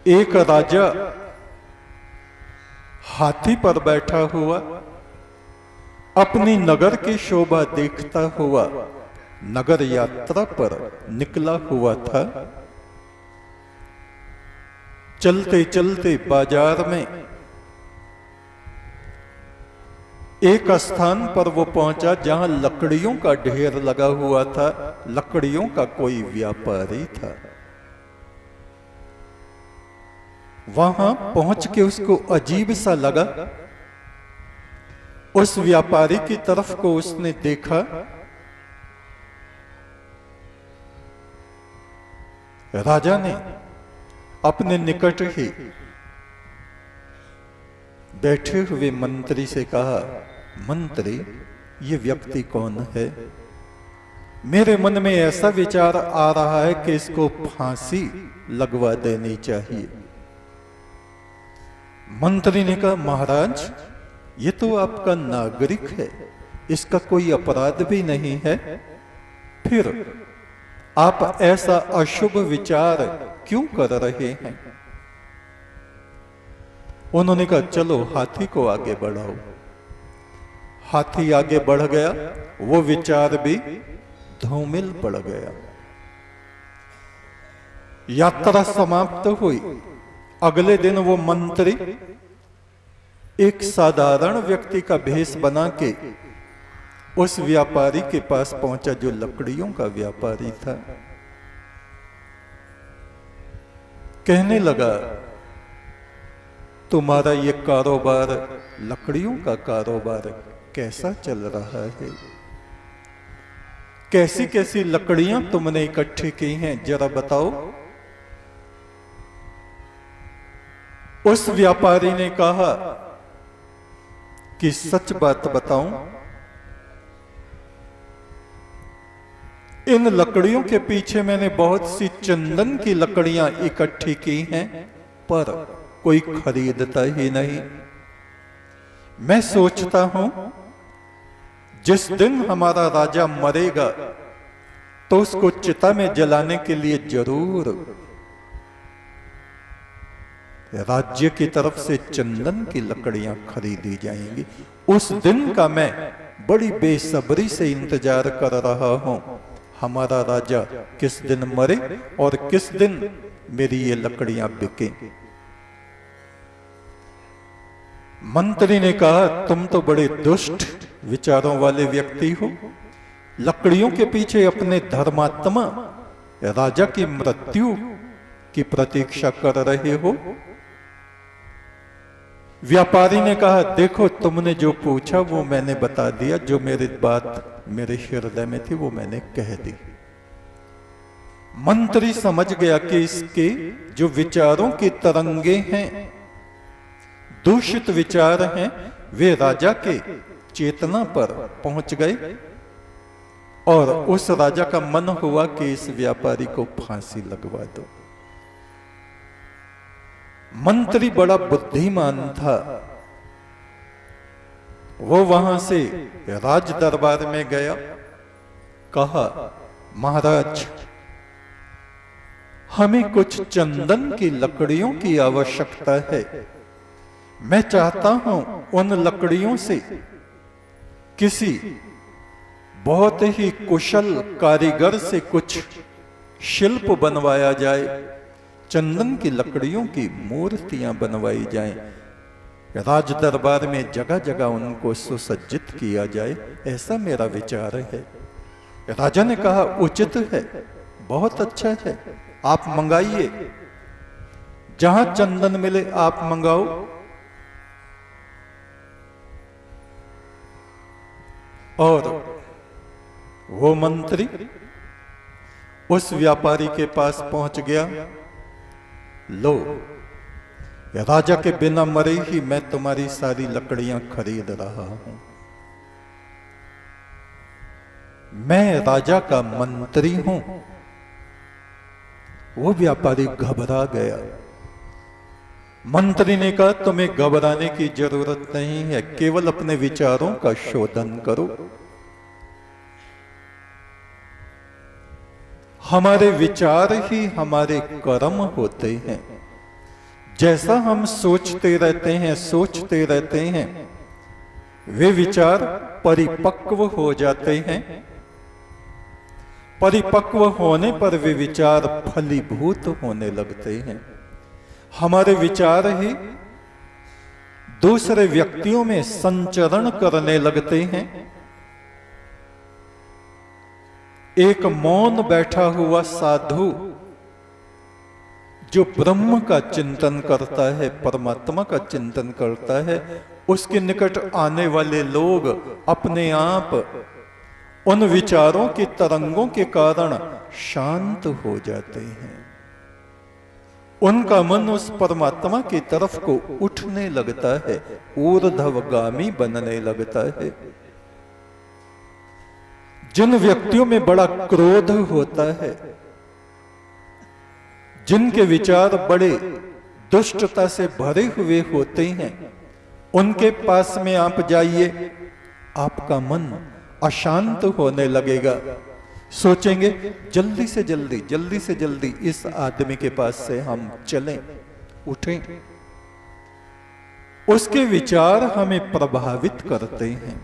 एक राजा हाथी पर बैठा हुआ अपनी नगर की शोभा देखता हुआ नगर यात्रा पर निकला हुआ था। चलते चलते बाजार में एक स्थान पर वो पहुंचा जहां लकड़ियों का ढेर लगा हुआ था। लकड़ियों का कोई व्यापारी था। वहां पहुंच के उसको अजीब सा लगा। उस व्यापारी की तरफ को उसने देखा। राजा ने अपने निकट ही बैठे हुए मंत्री से कहा, मंत्री, ये व्यक्ति कौन है? मेरे मन में ऐसा विचार आ रहा है कि इसको फांसी लगवा देनी चाहिए। मंत्री ने कहा, महाराज, ये तो आपका नागरिक है, इसका कोई अपराध भी नहीं है, फिर आप ऐसा अशुभ विचार क्यों कर रहे हैं? उन्होंने कहा, चलो हाथी को आगे बढ़ाओ। हाथी आगे बढ़ गया, वो विचार भी धूमिल पड़ गया। यात्रा समाप्त हुई। अगले दिन वो मंत्री एक साधारण व्यक्ति का भेष बना के उस व्यापारी के पास पहुंचा जो लकड़ियों का व्यापारी था। कहने लगा, तुम्हारा ये कारोबार, लकड़ियों का कारोबार कैसा चल रहा है? कैसी कैसी लकड़ियां तुमने इकट्ठी की हैं, जरा बताओ। उस व्यापारी ने कहा कि सच बात बताऊं, इन लकड़ियों के पीछे मैंने बहुत सी चंदन की लकड़ियां इकट्ठी की हैं, पर कोई खरीदता ही नहीं। मैं सोचता हूं जिस दिन हमारा राजा मरेगा तो उसको चिता में जलाने के लिए जरूर राज्य की तरफ से चंदन की लकड़ियां खरीदी जाएंगी। उस दिन का मैं बड़ी बेसब्री से इंतजार कर रहा हूं। हमारा राजा किस दिन मरे और किस दिन मेरी ये लकड़ियां बिके। मंत्री ने कहा, तुम तो बड़े दुष्ट विचारों वाले व्यक्ति हो। लकड़ियों के पीछे अपने धर्मात्मा राजा की मृत्यु की प्रतीक्षा कर रहे हो। व्यापारी ने कहा, देखो, तुमने जो पूछा वो मैंने बता दिया, जो मेरी बात मेरे हृदय में थी वो मैंने कह दी। मंत्री समझ गया कि इसके जो विचारों की तरंगे हैं, दूषित विचार हैं, वे राजा के चेतना पर पहुंच गए और उस राजा का मन हुआ कि इस व्यापारी को फांसी लगवा दो। मंत्री बड़ा बुद्धिमान था। वो वहां से राज दरबार में गया। कहा, महाराज, हमें कुछ चंदन की लकड़ियों की आवश्यकता है। मैं चाहता हूं उन लकड़ियों से किसी बहुत ही कुशल कारीगर से कुछ शिल्प बनवाया जाए, चंदन की लकड़ियों की मूर्तियां बनवाई जाएं, राज दरबार में जगह जगह उनको सुसज्जित किया जाए, ऐसा मेरा विचार है। राजा ने कहा, उचित है, बहुत अच्छा है, आप मंगाइए, जहां चंदन मिले आप मंगाओ। और वो मंत्री उस व्यापारी के पास पहुंच गया। लो, राजा के बिना मरे ही मैं तुम्हारी सारी लकड़ियां खरीद रहा हूं। मैं राजा का मंत्री हूं। वो व्यापारी घबरा गया। मंत्री ने कहा, तुम्हें घबराने की जरूरत नहीं है, केवल अपने विचारों का शोधन करो। हमारे विचार ही हमारे कर्म होते हैं। जैसा हम सोचते रहते हैं वे विचार परिपक्व हो जाते हैं। परिपक्व होने पर वे विचार फलीभूत होने लगते हैं। हमारे विचार ही दूसरे व्यक्तियों में संचरण करने लगते हैं। एक मौन बैठा हुआ साधु जो ब्रह्म का चिंतन करता है, परमात्मा का चिंतन करता है, उसके निकट आने वाले लोग अपने आप उन विचारों की तरंगों के कारण शांत हो जाते हैं। उनका मन उस परमात्मा की तरफ को उठने लगता है, ऊर्ध्वगामी बनने लगता है। जिन व्यक्तियों में बड़ा क्रोध होता है, जिनके विचार बड़े दुष्टता से भरे हुए होते हैं, उनके पास में आप जाइए, आपका मन अशांत होने लगेगा। सोचेंगे जल्दी से जल्दी इस आदमी के पास से हम चलें, उठें। उसके विचार हमें प्रभावित करते हैं।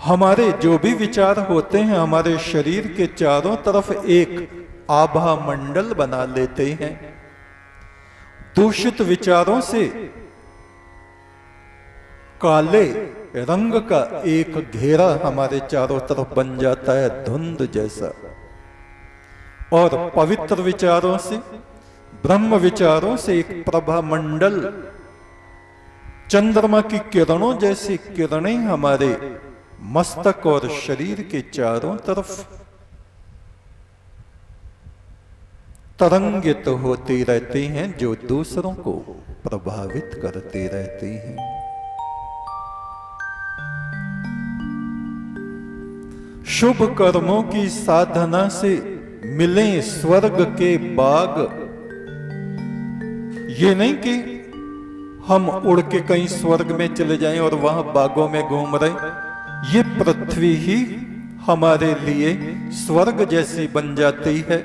हमारे जो भी विचार होते हैं हमारे शरीर के चारों तरफ एक आभा मंडल बना लेते हैं। दूषित विचारों से काले रंग का एक घेरा हमारे चारों तरफ बन जाता है, धुंध जैसा। और पवित्र विचारों से, ब्रह्म विचारों से एक प्रभा मंडल, चंद्रमा की किरणों जैसी किरणें हमारे मस्तक और शरीर के चारों तरफ तरंगित होती रहती हैं, जो दूसरों को प्रभावित करती रहती हैं। शुभ कर्मों की साधना से मिले स्वर्ग के बाग। ये नहीं कि हम उड़ के कहीं स्वर्ग में चले जाएं और वहां बागों में घूम रहे। ये पृथ्वी ही हमारे लिए स्वर्ग जैसी बन जाती है।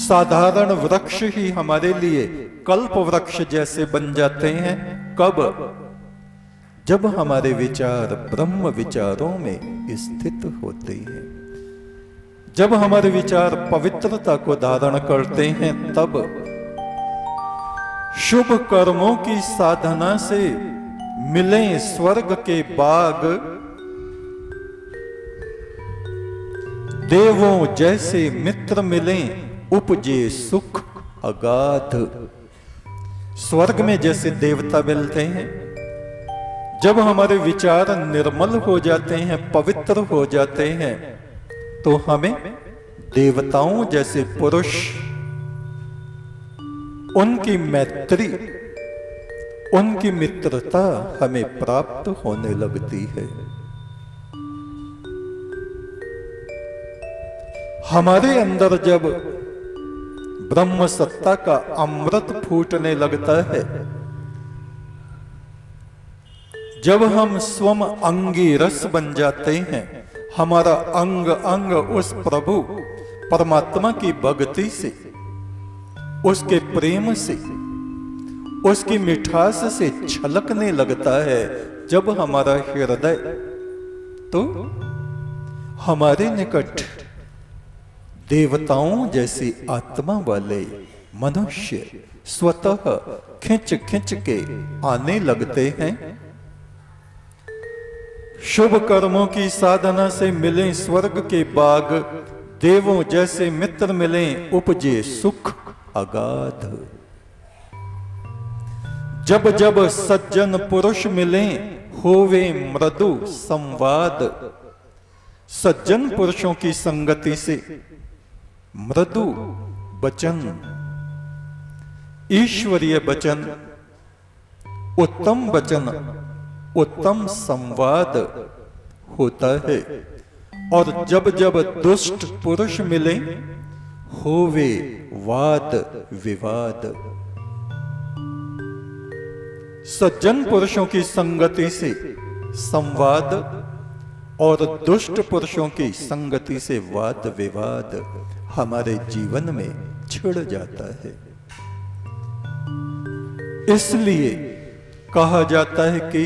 साधारण वृक्ष ही हमारे लिए कल्प वृक्ष जैसे बन जाते हैं। कब? जब हमारे विचार ब्रह्म विचारों में स्थित होते हैं, जब हमारे विचार पवित्रता को धारण करते हैं, तब शुभ कर्मों की साधना से मिले स्वर्ग के बाग। देवों जैसे मित्र मिले, उपजे सुख अगाध। स्वर्ग में जैसे देवता मिलते हैं, जब हमारे विचार निर्मल हो जाते हैं, पवित्र हो जाते हैं, तो हमें देवताओं जैसे पुरुष, उनकी मैत्री, उनकी मित्रता हमें प्राप्त होने लगती है। हमारे अंदर जब ब्रह्म सत्ता का अमृत फूटने लगता है, जब हम स्वम अंगी रस बन जाते हैं, हमारा अंग अंग उस प्रभु परमात्मा की भक्ति से, उसके प्रेम से, उसकी मिठास से छलकने लगता है, जब हमारा हृदय, तो हमारे निकट देवताओं जैसी आत्मा वाले मनुष्य स्वतः खिंच खिंच के आने लगते हैं। शुभ कर्मों की साधना से मिले स्वर्ग के बाग। देवों जैसे मित्र मिले, उपजे सुख अगाध। जब जब सज्जन पुरुष मिले, होवे मृदु संवाद। सज्जन पुरुषों की संगति से मृदु वचन, ईश्वरीय वचन, उत्तम वचन, उत्तम संवाद होता है। और जब जब दुष्ट पुरुष मिले, होवे वाद विवाद। सज्जन पुरुषों की संगति से संवाद और दुष्ट पुरुषों की संगति से वाद विवाद हमारे जीवन में छिड़ जाता है। इसलिए कहा जाता है कि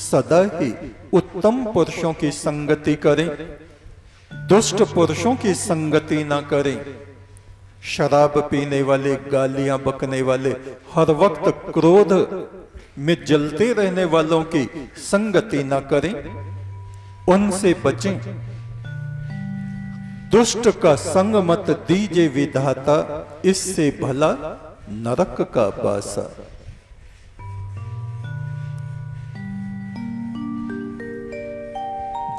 सदा ही उत्तम पुरुषों की संगति करें, दुष्ट पुरुषों की संगति ना करें। शराब पीने वाले, गालियां बकने वाले, हर वक्त क्रोध में जलते रहने वालों की संगति ना करें, उनसे बचें। दुष्ट का संग मत दीजे विधाता, इससे भला नरक का बासा।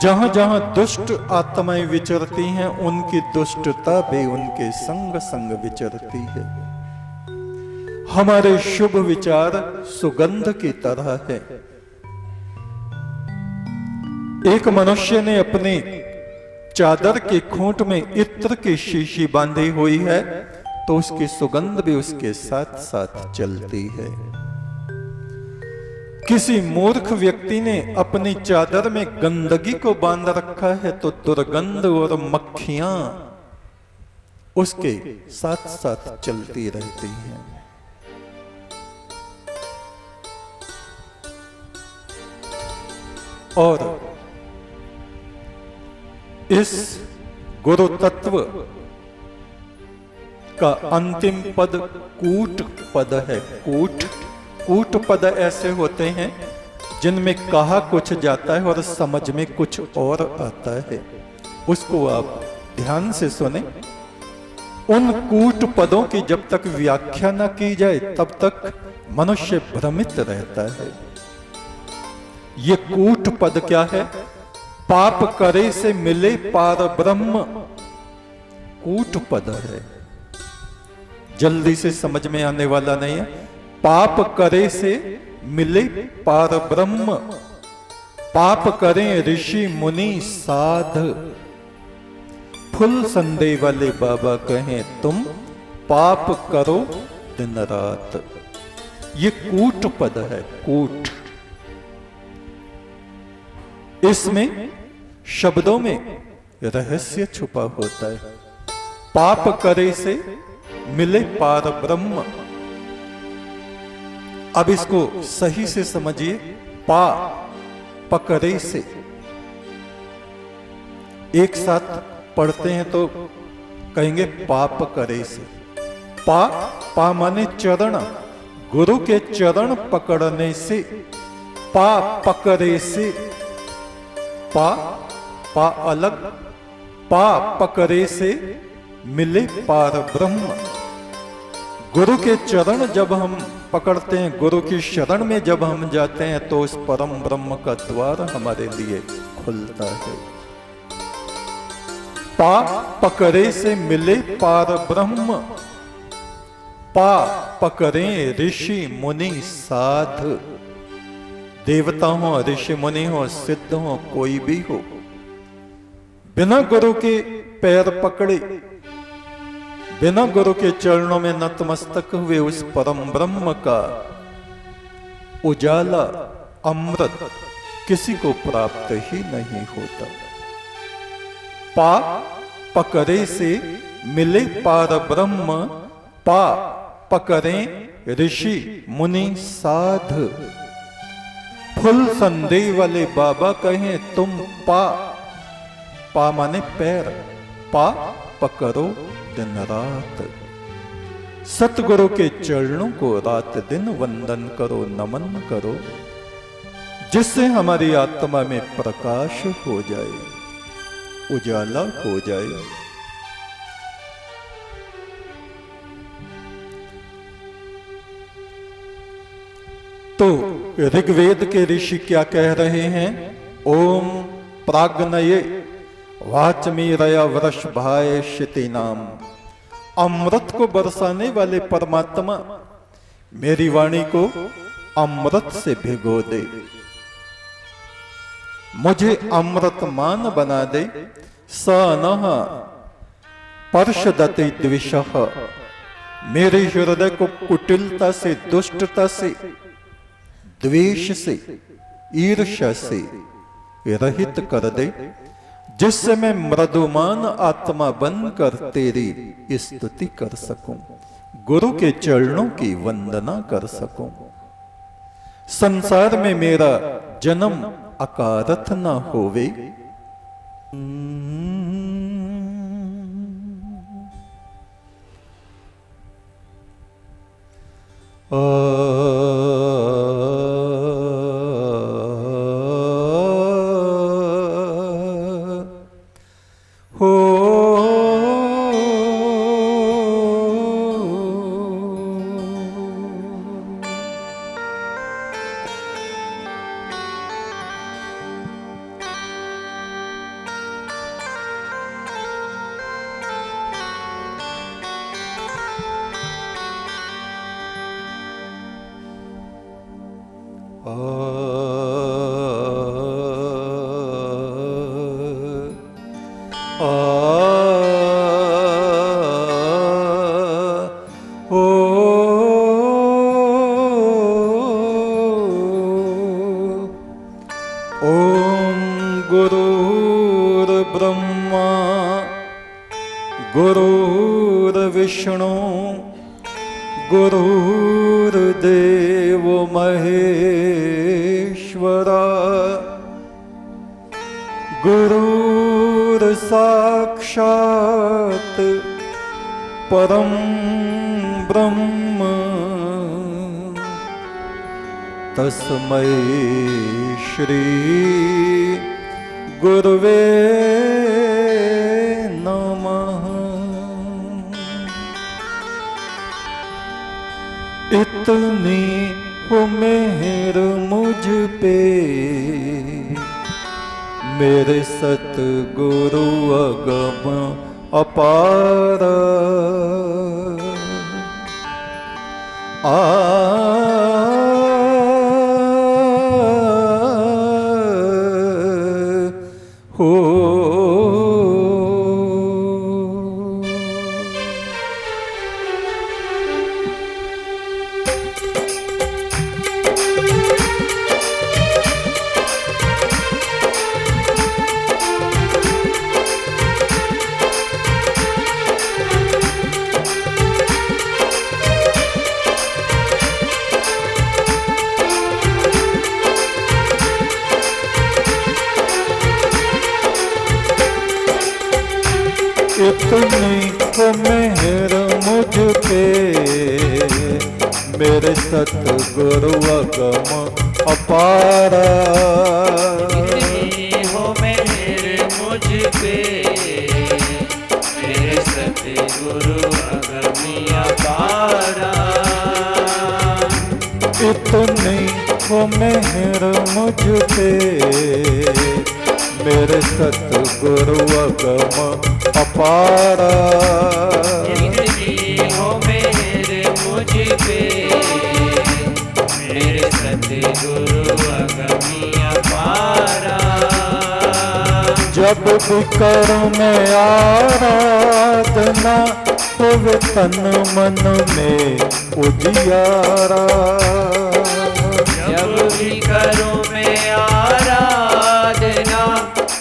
जहां जहां दुष्ट आत्माएं विचरती हैं, उनकी दुष्टता भी उनके संग संग विचरती है। हमारे शुभ विचार सुगंध की तरह है। एक मनुष्य ने अपने चादर के खूंट में इत्र की शीशी बांधी हुई है, तो उसकी सुगंध भी उसके साथ साथ चलती है। किसी मूर्ख व्यक्ति ने अपनी चादर में गंदगी को बांध रखा है, तो दुर्गंध और मक्खियां उसके साथ साथ चलती रहती हैं। और इस गुरु तत्व का अंतिम पद कूट पद है। कूट पद ऐसे होते हैं जिनमें कहा कुछ जाता है और समझ में कुछ और आता है। उसको आप ध्यान से सुने। उन कूट पदों की जब तक व्याख्या न की जाए, तब तक मनुष्य भ्रमित रहता है। ये कूट पद क्या है? पाप करे से मिले पार ब्रह्म, कूट पद है। जल्दी से समझ में आने वाला नहीं है। पाप करे से मिले पार ब्रह्म, पाप करें ऋषि मुनि साध। फुल संदेह वाले बाबा कहें तुम पाप करो दिन रात। ये कूट पद है, कूट। इसमें शब्दों में रहस्य छुपा होता है। पाप करे से मिले पार ब्रह्म। अब इसको सही से समझिए। पकड़े से एक साथ पढ़ते हैं तो कहेंगे पाप करे से। पा माने चरण, गुरु के चरण पकड़ने से। पकड़े से, पा अलग, पकड़े से मिले पार ब्रह्म। गुरु के चरण जब हम पकड़ते हैं, गुरु की शरण में जब हम जाते हैं, तो उस परम ब्रह्म का द्वार हमारे लिए खुलता है। पकड़े से मिले पार ब्रह्म, पकड़े ऋषि मुनि साध। देवता हो, ऋषि मुनि हो, सिद्ध हो, कोई भी हो, बिना गुरु के पैर पकड़े, बिना गुरु के चरणों में नतमस्तक हुए उस परम ब्रह्म का उजाला, अमृत किसी को प्राप्त ही नहीं होता। पकड़े से मिले पार ब्रह्म, पकड़े ऋषि मुनि साध। फुल संदेह वाले बाबा कहें तुम पा माने पैर, पकड़ो दिन रात। सतगुरु के चरणों को रात दिन वंदन करो, नमन करो, जिससे हमारी आत्मा में प्रकाश हो जाए, उजाला हो जाए। तो ऋग्वेद के ऋषि क्या कह रहे हैं? ओम प्राग्नये वाचमीरया वृषभाय शिति नाम। अमृत को बरसाने वाले परमात्मा मेरी वाणी को अमृत से भिगो दे, मुझे अमृतमान बना दे। स नः पर्षदति द्विषः। मेरे हृदय को कुटिलता से, दुष्टता से, द्वेष से, ईर्ष्या से रहित कर दे। जिससे मैं मृदुमान आत्मा बनकर तेरी स्तुति कर सकूं, गुरु के चरणों की वंदना कर सकूं, संसार में मेरा जन्म अकारथ न होवे। ओम गुरुर्ब्रह्मा गुरुर्विष्णु गुरुर्देव महेश्वरा गुरुर्साक्षात् परम ब्रह्म तस्मै श्री गुरुवे नमः। इतनी हो मेहर मुझ पे मेरे सतगुरु अगम अपार। इतनी हो मेहर मुझ पे मेरे सतगुरु अगम अपार। इतनी हो मेहर मुझ पे मेरे सतगुरु अगम अपार। इतनी हो मेहर मुझ पे मेरे सतगुरु अगम अपारा। इतनी हो मेहर मुझ पे मेरे सतगुरु अगम अपार। जब भी करूं मैं आराधना होवे तन मन में उजियारा। जब भी करूं मैं आराधना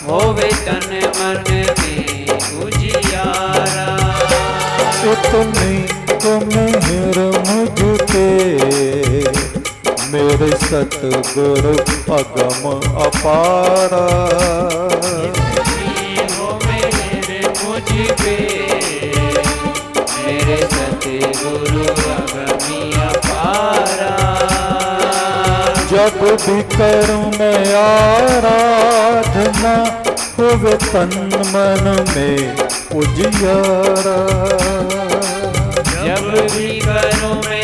होवे तन मन में उजियारा। इतनी तो मेहर मुझ पे मेरे सतगुरु अगम अपारा। इतनी हो मेहर मुझ पे मेरे सतगुरु अगम अपारा। जब भी करूं मैं आराधना होवे तन मन में उजियारा। जब भी करूं मैं